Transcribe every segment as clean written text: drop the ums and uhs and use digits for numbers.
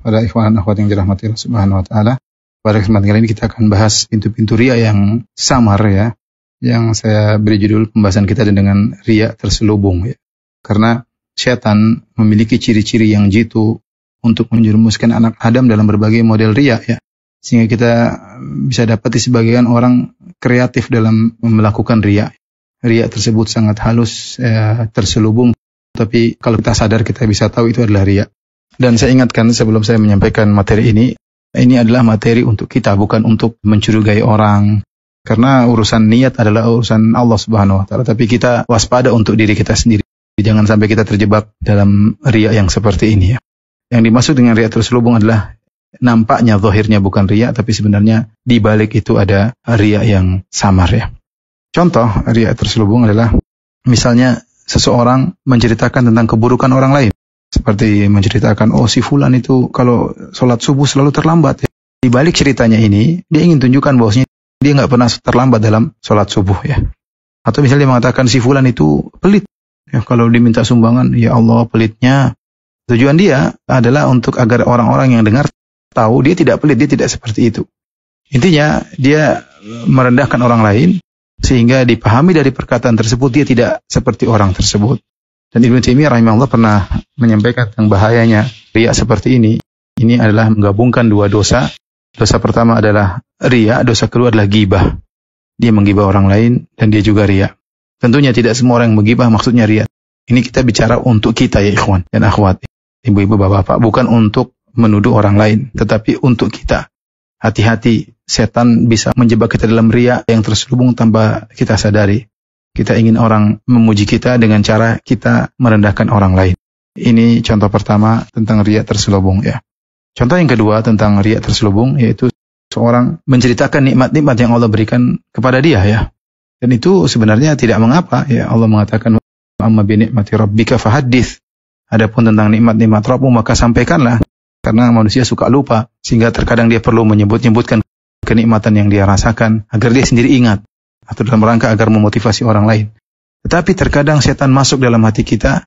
Pada ikhwan dan akhwat yang dirahmati Allah Subhanahu wa taala. Pada kesempatan kali ini kita akan bahas pintu-pintu riya yang samar ya. Yang saya beri judul pembahasan kita dengan riya terselubung ya. Karena setan memiliki ciri-ciri yang jitu untuk menjerumuskan anak Adam dalam berbagai model riya ya. Sehingga kita bisa dapati sebagian orang kreatif dalam melakukan riya. Riya tersebut sangat halus, terselubung. Tapi kalau kita sadar kita bisa tahu itu adalah riya. Dan saya ingatkan sebelum saya menyampaikan materi ini adalah materi untuk kita, bukan untuk mencurigai orang. Karena urusan niat adalah urusan Allah Subhanahu wa taala, tapi kita waspada untuk diri kita sendiri. Jangan sampai kita terjebak dalam riya yang seperti ini ya. Yang dimaksud dengan riya terselubung adalah nampaknya zahirnya bukan riya, tapi sebenarnya di balik itu ada riya yang samar ya. Contoh riya terselubung adalah misalnya seseorang menceritakan tentang keburukan orang lain. Seperti menceritakan, si fulan itu kalau sholat subuh selalu terlambat. Ya. Di balik ceritanya ini, dia ingin tunjukkan bahwasanya dia nggak pernah terlambat dalam sholat subuh ya. Atau misalnya dia mengatakan si fulan itu pelit. Ya, kalau diminta sumbangan, ya Allah pelitnya. Tujuan dia adalah untuk agar orang-orang yang dengar tahu dia tidak pelit, dia tidak seperti itu. Intinya dia merendahkan orang lain sehingga dipahami dari perkataan tersebut dia tidak seperti orang tersebut. Dan Ibnu Taimiyah rahimahullah pernah menyampaikan tentang bahayanya riya seperti ini. Ini adalah menggabungkan dua dosa. Dosa pertama adalah riya, dosa kedua adalah ghibah. Dia menggibah orang lain dan dia juga riya. Tentunya tidak semua orang yang menggibah maksudnya riya. Ini kita bicara untuk kita ya ikhwan dan akhwat, ibu-ibu, bapak-bapak, bukan untuk menuduh orang lain, tetapi untuk kita. Hati-hati, setan bisa menjebak kita dalam riya yang terselubung tanpa kita sadari. Kita ingin orang memuji kita dengan cara kita merendahkan orang lain. Ini contoh pertama tentang riya terselubung ya. Contoh yang kedua tentang riya terselubung yaitu seorang menceritakan nikmat-nikmat yang Allah berikan kepada dia ya. Dan itu sebenarnya tidak mengapa ya. Allah mengatakan amma bi ni'mati rabbika fahaddits. Adapun tentang nikmat-nikmat Rabbmu maka sampaikanlah. Karena manusia suka lupa sehingga terkadang dia perlu menyebut-nyebutkan kenikmatan yang dia rasakan agar dia sendiri ingat. Atau dalam rangka agar memotivasi orang lain. Tetapi terkadang setan masuk dalam hati kita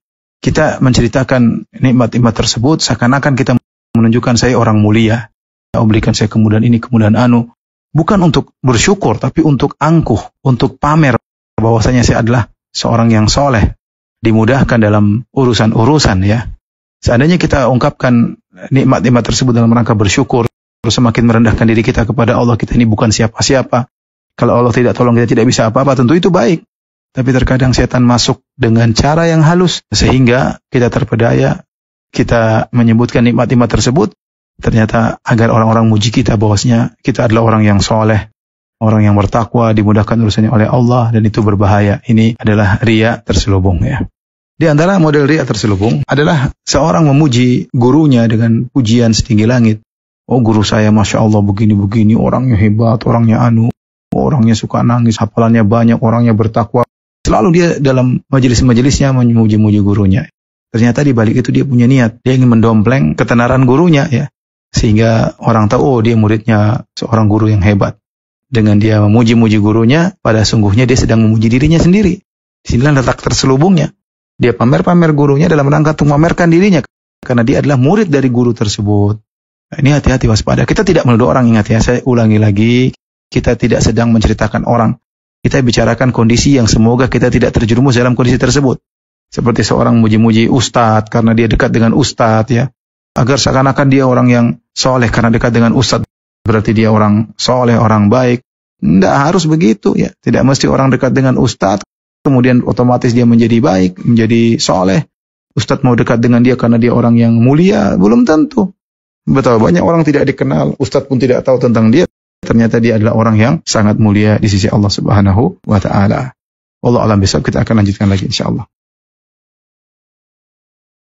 menceritakan nikmat-nikmat tersebut, seakan-akan kita menunjukkan saya orang mulia. Allah berikan saya kemudahan ini, kemudahan anu. Bukan untuk bersyukur, tapi untuk angkuh, untuk pamer bahwasanya saya adalah seorang yang soleh. Dimudahkan dalam urusan-urusan ya. Seandainya kita ungkapkan nikmat-nikmat tersebut dalam rangka bersyukur, terus semakin merendahkan diri kita kepada Allah, kita ini bukan siapa-siapa. Kalau Allah tidak tolong kita tidak bisa apa-apa, tentu itu baik. Tapi terkadang setan masuk dengan cara yang halus, sehingga kita terpedaya, kita menyebutkan nikmat-nikmat tersebut, ternyata agar orang-orang muji kita bahwasanya kita adalah orang yang soleh, orang yang bertakwa, dimudahkan urusannya oleh Allah, dan itu berbahaya. Ini adalah riya terselubung ya. Di antara model riya terselubung adalah seorang memuji gurunya dengan pujian setinggi langit. Oh guru saya Masya Allah begini-begini, orangnya hebat, orangnya anu. Orangnya suka nangis, hafalannya banyak, orangnya bertakwa. Selalu dia dalam majelis-majelisnya memuji-muji gurunya. Ternyata di balik itu dia punya niat. Dia ingin mendompleng ketenaran gurunya ya. Sehingga orang tahu dia muridnya seorang guru yang hebat. Dengan dia memuji-muji gurunya, pada sungguhnya dia sedang memuji dirinya sendiri. Disinilah letak terselubungnya. Dia pamer-pamer gurunya dalam rangka untuk memamerkan dirinya. Karena dia adalah murid dari guru tersebut. Nah, ini hati-hati waspada. Kita tidak menuduh orang, ingat ya. Saya ulangi lagi. Kita tidak sedang menceritakan orang. Kita bicarakan kondisi yang semoga kita tidak terjerumus dalam kondisi tersebut. Seperti seorang muji-muji ustadz karena dia dekat dengan ustadz ya. Agar seakan-akan dia orang yang soleh karena dekat dengan ustadz. Berarti dia orang soleh, orang baik. Tidak harus begitu ya. Tidak mesti orang dekat dengan ustadz. Kemudian otomatis dia menjadi baik, menjadi soleh. Ustadz mau dekat dengan dia karena dia orang yang mulia. Belum tentu. Betul, banyak orang tidak dikenal. Ustadz pun tidak tahu tentang dia. Ternyata dia adalah orang yang sangat mulia di sisi Allah Subhanahu wa taala. Wallahu a'lam bishawab. Kita akan lanjutkan lagi insyaallah.